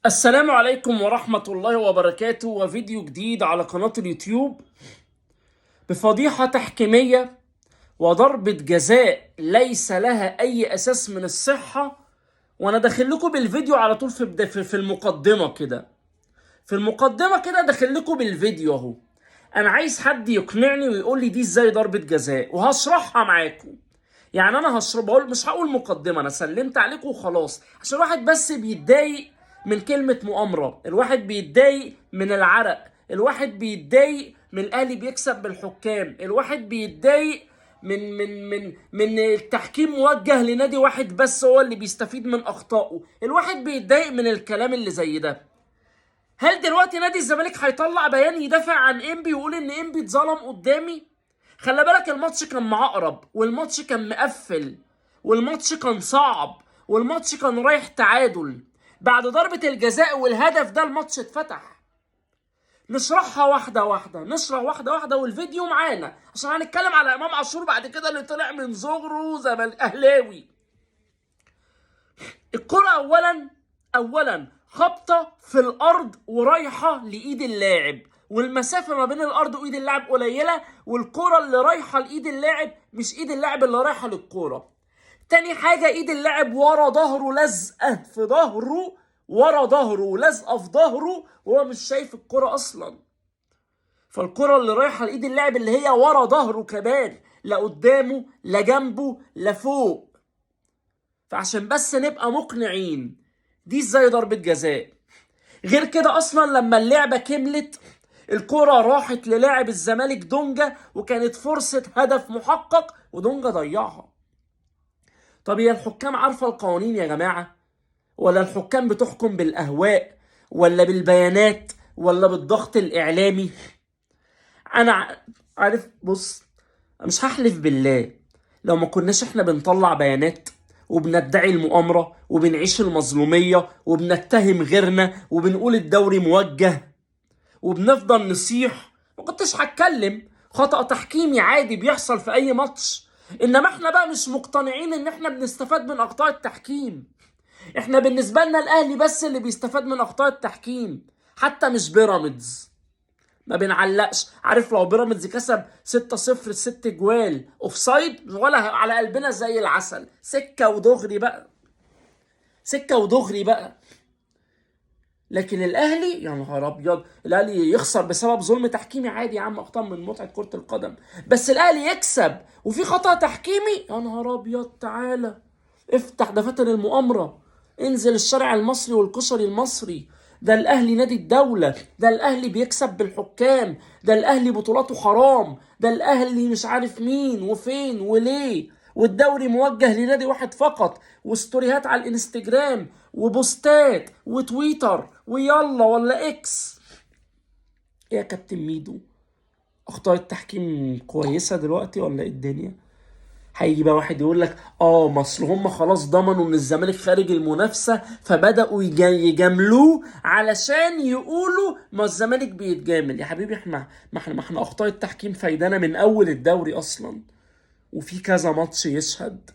السلام عليكم ورحمة الله وبركاته، وفيديو جديد على قناة اليوتيوب بفضيحة تحكيمية وضربة جزاء ليس لها أي أساس من الصحة. وأنا داخل لكم بالفيديو على طول في المقدمة كده. داخل لكم بالفيديو أهو. أنا عايز حد يقنعني ويقول لي دي إزاي ضربة جزاء، وهشرحها معاكم. يعني أنا مش هقول مقدمة، أنا سلمت عليكم وخلاص، عشان الواحد بس بيتضايق من كلمة مؤامرة، الواحد بيتضايق من العرق، الواحد بيتضايق من الأهلي بيكسب بالحكام، الواحد بيتضايق من التحكيم موجه لنادي واحد بس هو اللي بيستفيد من أخطائه، الواحد بيتضايق من الكلام اللي زي ده. هل دلوقتي نادي الزمالك هيطلع بيان يدافع عن انبي ويقول ان انبي اتظلم قدامي؟ خلي بالك الماتش كان معقرب، والماتش كان مقفل، والماتش كان صعب، والماتش كان رايح تعادل. بعد ضربة الجزاء والهدف ده الماتش اتفتح. نشرح واحدة واحدة والفيديو معانا، عشان هنتكلم على امام عاشور بعد كده اللي طلع من صغره زمالك اهلاوي. الكرة اولا خبطة في الارض ورايحة لايد اللاعب، والمسافة ما بين الارض وايد اللاعب قليلة، والكرة اللي رايحة لايد اللاعب مش ايد اللاعب اللي رايحة للكرة. تاني حاجة ايد اللاعب ورا ظهره، لازقة في ظهره، ورا ظهره لازقة في ظهره، وهو مش شايف الكرة اصلا. فالكرة اللي رايحة لايد اللاعب اللي هي ورا ظهره كمان، لا قدامه لا جنبه لا فوق. فعشان بس نبقى مقنعين، دي ازاي ضربة جزاء؟ غير كده اصلا لما اللعبة كملت الكرة راحت للاعب الزمالك دونجا، وكانت فرصة هدف محقق ودونجا ضيعها. طب هي الحكام عارفة القوانين يا جماعة؟ ولا الحكام بتحكم بالأهواء ولا بالبيانات ولا بالضغط الإعلامي؟ أنا عارف، بص، مش هحلف بالله لو ما كناش احنا بنطلع بيانات وبندعي المؤامرة وبنعيش المظلومية وبنتهم غيرنا وبنقول الدوري موجه وبنفضل نصيح، ما كنتش هتكلم. خطأ تحكيمي عادي بيحصل في اي ماتش. انما احنا بقى مش مقتنعين ان احنا بنستفاد من اخطاء التحكيم. احنا بالنسبة لنا الاهلي بس اللي بيستفاد من اخطاء التحكيم، حتى مش بيراميدز. ما بنعلقش. عارف لو بيراميدز كسب 6-0 ست جوال اوفسايد ولا على قلبنا زي العسل، سكة ودغري بقى، سكة ودغري بقى. لكن الاهلي يا نهار ابيض، الاهلي يخسر بسبب ظلم تحكيمي عادي يا عم، اخطاء من متعه كره القدم. بس الاهلي يكسب وفي خطا تحكيمي، يا نهار ابيض. تعالى افتح دفاتر المؤامره، انزل الشارع المصري والكشري المصري. ده الاهلي نادي الدوله، ده الاهلي بيكسب بالحكام، ده الاهلي بطولاته حرام، ده الاهلي مش عارف مين وفين وليه، والدوري موجه لنادي واحد فقط، وستوريهات على الانستجرام وبوستات وتويتر ويلا ولا اكس. ايه يا كابتن ميدو، اخطاء التحكيم كويسه دلوقتي ولا ايه الدنيا؟ هيجي بقى واحد يقول لك مصر هم خلاص ضمنوا ان الزمالك خارج المنافسه فبداوا يجاملوه علشان يقولوا ما الزمالك بيتجامل. يا حبيبي ما احنا اخطاء التحكيم فايدانا من اول الدوري اصلا، وفي كذا ماتش يشهد.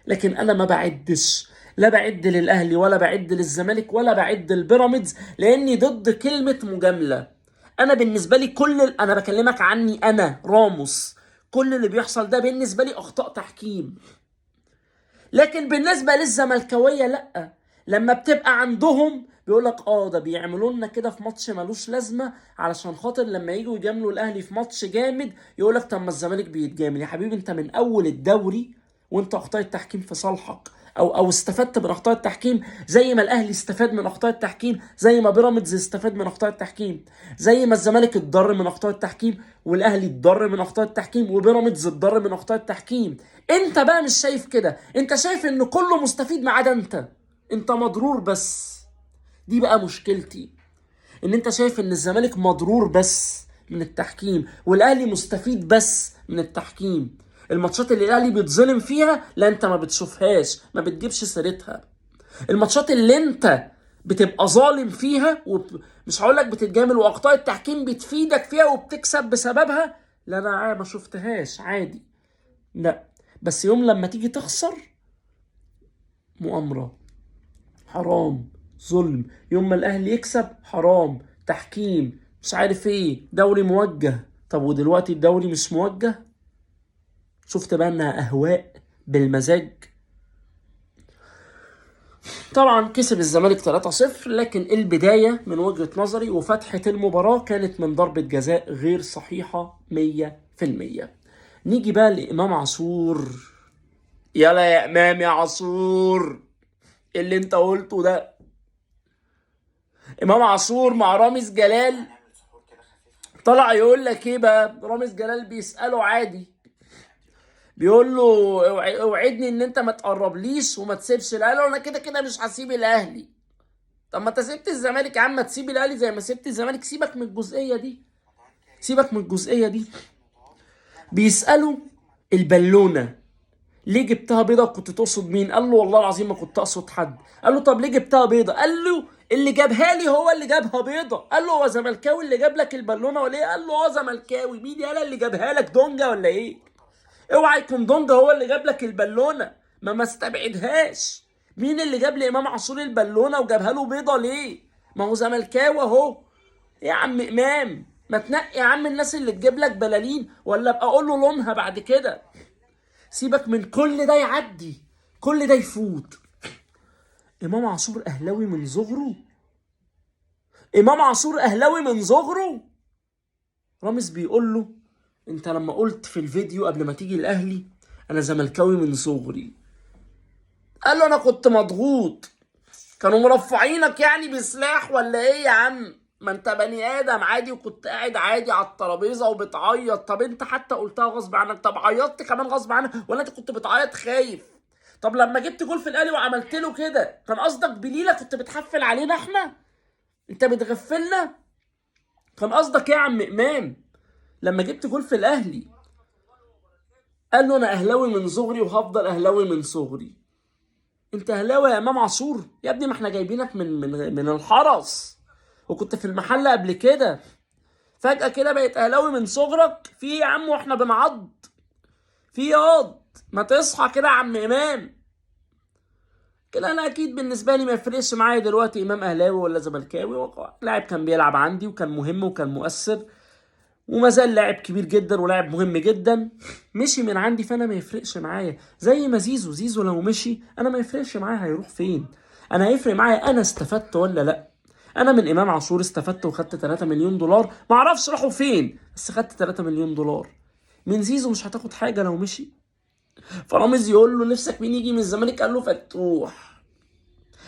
لكن انا ما بعدش، لا بعد للاهلي ولا بعد للزمالك ولا بعد للبيراميدز، لاني ضد كلمه مجامله. انا بالنسبه لي انا بكلمك عني انا راموس، كل اللي بيحصل ده بالنسبه لي اخطاء تحكيم. لكن بالنسبه للزملكاويه لا، لما بتبقى عندهم بيقول لك ده بيعملوا لنا كده في ماتش ملوش لازمه علشان خاطر لما يجوا يجاملوا الاهلي في ماتش جامد يقول لك طب ما الزمالك بيتجامل. يا حبيبي انت من اول الدوري وانت اخطاء التحكيم في صالحك، او استفدت من اخطاء التحكيم زي ما الاهلي استفاد من اخطاء التحكيم، زي ما بيراميدز استفاد من اخطاء التحكيم، زي ما الزمالك اتضر من اخطاء التحكيم والاهلي اتضر من اخطاء التحكيم وبيراميدز اتضر من اخطاء التحكيم. انت بقى مش شايف كده، انت شايف ان كله مستفيد ما عدا انت مضرور بس. دي بقى مشكلتي، ان انت شايف ان الزمالك مضرور بس من التحكيم والاهلي مستفيد بس من التحكيم. الماتشات اللي الاهلي بيتظلم فيها لا انت ما بتشوفهاش، ما بتجيبش سيرتها. الماتشات اللي انت بتبقى ظالم فيها مش هقول لك بتتجامل واخطاء التحكيم بتفيدك فيها وبتكسب بسببها، لا انا ما شفتهاش عادي. لا بس يوم لما تيجي تخسر، مؤامرة، حرام، ظلم. يوم ما الاهلي يكسب حرام، تحكيم، مش عارف ايه، دوري موجه. طب ودلوقتي الدوري مش موجه؟ شفت بقى انها اهواء بالمزاج. طبعا كسب الزمالك 3-0، لكن البداية من وجهة نظري وفتحة المباراة كانت من ضربة جزاء غير صحيحة 100%. نيجي بقى لإمام عاشور. يلا يا إمام يا عاشور، اللي انت قلته ده. إمام عاشور مع رامز جلال طلع يقول لك ايه بقى؟ رامز جلال بيسأله عادي، بيقول له اوعدني ان انت ما تقربليش وما تسيبش الاهلي. انا كده كده مش هسيب الاهلي. طب ما انت سبت الزمالك يا عم، ما تسيب الاهلي زي ما سبت الزمالك. سيبك من الجزئيه دي، سيبك من الجزئيه دي. بيسالوا البالونه ليه جبتها بيضه وكنت تقصد مين؟ قال له والله العظيم ما كنت اقصد حد. قال له طب ليه جبتها بيضه؟ قال له اللي جابها لي هو اللي جابها بيضه. قال له هو زملكاوي اللي جاب لك البالونه ولا ايه؟ قال له اه زملكاوي. مين يالا اللي جابها لك؟ دونجا ولا ايه؟ اوعى يكون دونجا هو اللي جاب لك البالونه، ما استبعدهاش. مين اللي جاب لامام عاشور البالونه وجابها له بيضه ليه؟ ما هو زملكاوي اهو. يا عم امام، ما تنقي يا عم الناس اللي تجيب لك بلالين، ولا ابقى اقول له لونها بعد كده. سيبك من كل ده، يعدي كل ده يفوت. امام عاشور اهلاوي من صغره، امام عاشور اهلاوي من صغره. رامز بيقول له انت لما قلت في الفيديو قبل ما تيجي الاهلي انا زملكاوي من صغري، قال له انا كنت مضغوط. كانوا مرفعينك يعني بسلاح ولا ايه يا عم؟ ما انت بني ادم عادي وكنت قاعد عادي على الترابيزه وبتعيط. طب انت حتى قلتها غصب عنك، طب عيطت كمان غصب عنك ولا انت كنت بتعيط خايف؟ طب لما جبت جول في الاهلي وعملت له كده كان قصدك بليله؟ كنت بتحفل علينا احنا؟ انت بتغفلنا؟ كان قصدك ايه يا عم امام لما جبت جول في الاهلي؟ قال له انا اهلاوي من صغري وهفضل اهلاوي من صغري. انت اهلاوي يا امام عاشور يا ابني؟ ما احنا جايبينك من الحرس، وكنت في المحل قبل كده. فجأة كده بقيت اهلاوي من صغرك؟ في ايه يا عم واحنا بنعض؟ في ياض ما تصحى كده يا عم امام. كده انا اكيد بالنسبه لي ما يفرقش معايا دلوقتي امام اهلاوي ولا زملكاوي. لاعب كان بيلعب عندي وكان مهم وكان مؤثر، وما زال لاعب كبير جدا ولاعب مهم جدا. مشي من عندي فانا ما يفرقش معايا. زي ما زيزو لو مشي انا ما يفرقش معايا هيروح فين. انا هيفرق معايا انا استفدت ولا لا. انا من امام عاشور استفدت وخدت 3 مليون دولار، ما اعرفش راحوا فين بس خدت 3 مليون دولار. من زيزو مش هتاخد حاجه لو مشي. فرامز يقول له نفسك مين يجي من الزمالك؟ قال له فتوح.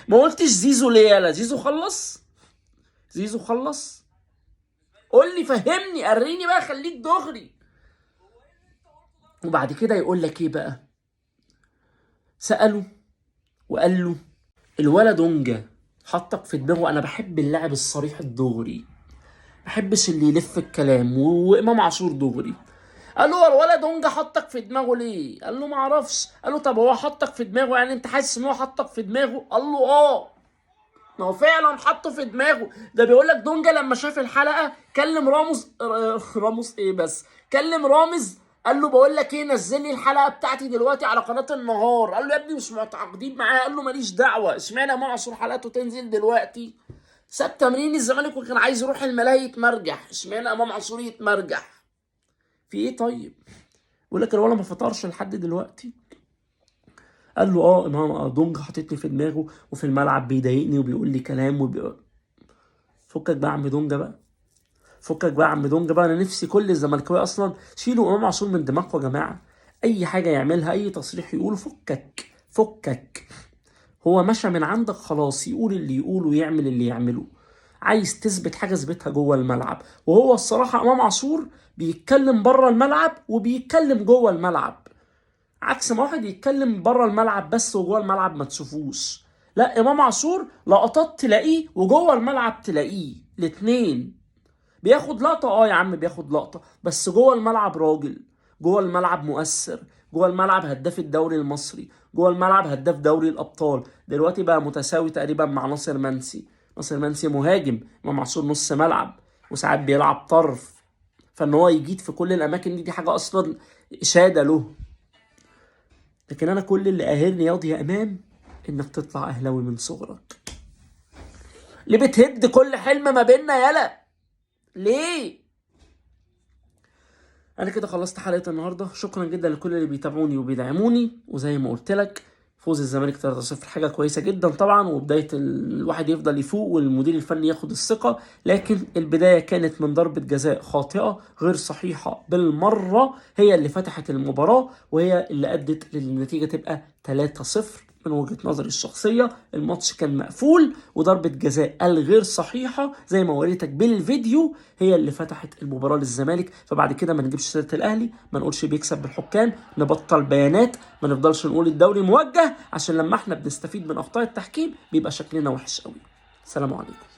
ما قلتش زيزو ليه؟ يالا زيزو خلص، زيزو خلص. قول لي فهمني، اريني بقى، خليك دغري. وبعد كده يقول لك ايه بقى؟ سأله وقال له الولد دونجا حطك في دماغه. انا بحب اللاعب الصريح الدغري، ما بحبش اللي يلف الكلام، وامام عاشور دغري. قال له هو الولد دونجا حطك في دماغه ليه؟ قال له ما اعرفش. قال له طب هو حطك في دماغه يعني انت حاسس ان هو حطك في دماغه؟ قال له اه، ما هو فعلا حطه في دماغه. ده بيقول لك دونجا لما شاف الحلقه كلم راموس راموس ايه بس، كلم رامز قال له بقول لك ايه، نزل لي الحلقه بتاعتي دلوقتي على قناه النهار. قال له يا ابني مش متعاقدين معايا. قال له ماليش دعوه، اشمعنى امام عاشور حلقته تنزل دلوقتي؟ ساب تمرين الزمالك وكان عايز يروح الملاهي يتمرجح، اشمعنى امام عاشور يتمرجح؟ في ايه طيب؟ بيقول لك الولد ما فطرش لحد دلوقتي. قال له اه امام دونجا حاططني في دماغه وفي الملعب بيضايقني وبيقول لي كلام فكك بقى يا عم دونجا بقى، فكك بقى يا عم دونجا بقى. انا نفسي كل الزملكاويه اصلا شيلوا امام عاشور من دماغكم يا جماعه. اي حاجه يعملها، اي تصريح يقوله، فكك فكك. هو مشى من عندك خلاص، يقول اللي يقوله ويعمل اللي يعمله. عايز تثبت حاجه اثبتها جوه الملعب. وهو الصراحه امام عاشور بيتكلم بره الملعب وبيتكلم جوه الملعب، عكس ما واحد يتكلم بره الملعب بس وجوه الملعب ما تشوفوش. لا، امام عاشور لقطات تلاقيه وجوه الملعب تلاقيه الاتنين. بياخد لقطه يا عم، بياخد لقطه بس جوه الملعب راجل، جوه الملعب مؤثر، جوه الملعب هداف الدوري المصري، جوه الملعب هداف دوري الابطال. دلوقتي بقى متساوي تقريبا مع ناصر منسي. ناصر منسي مهاجم، امام عاشور نص ملعب وساعات بيلعب طرف. فان هو يجيد في كل الاماكن دي حاجه اصلا اشاده له. لكن انا كل اللي قاهرني ياض يا امام انك تطلع اهلاوي من صغرك. ليه بتهد كل حلم ما بيننا يالا؟ ليه؟ انا كده خلصت حلقه النهارده. شكرا جدا لكل اللي بيتابعوني وبيدعموني، وزي ما قلت لك فوز الزمالك 3-0 حاجه كويسه جدا طبعا، وبدايه الواحد يفضل يفوق والمدير الفني ياخد الثقه، لكن البدايه كانت من ضربه جزاء خاطئه غير صحيحه بالمره، هي اللي فتحت المباراه وهي اللي ادت للنتيجه تبقى 3-0. من وجهة نظري الشخصية الماتش كان مقفول، وضربة جزاء الغير صحيحة زي ما وريتك بالفيديو هي اللي فتحت المباراة للزمالك. فبعد كده ما نجيبش سيرة الأهلي، ما نقولش بيكسب بالحكام، نبطل بيانات، ما نفضلش نقول الدوري موجه، عشان لما احنا بنستفيد من أخطاء التحكيم بيبقى شكلنا وحش قوي. السلام عليكم.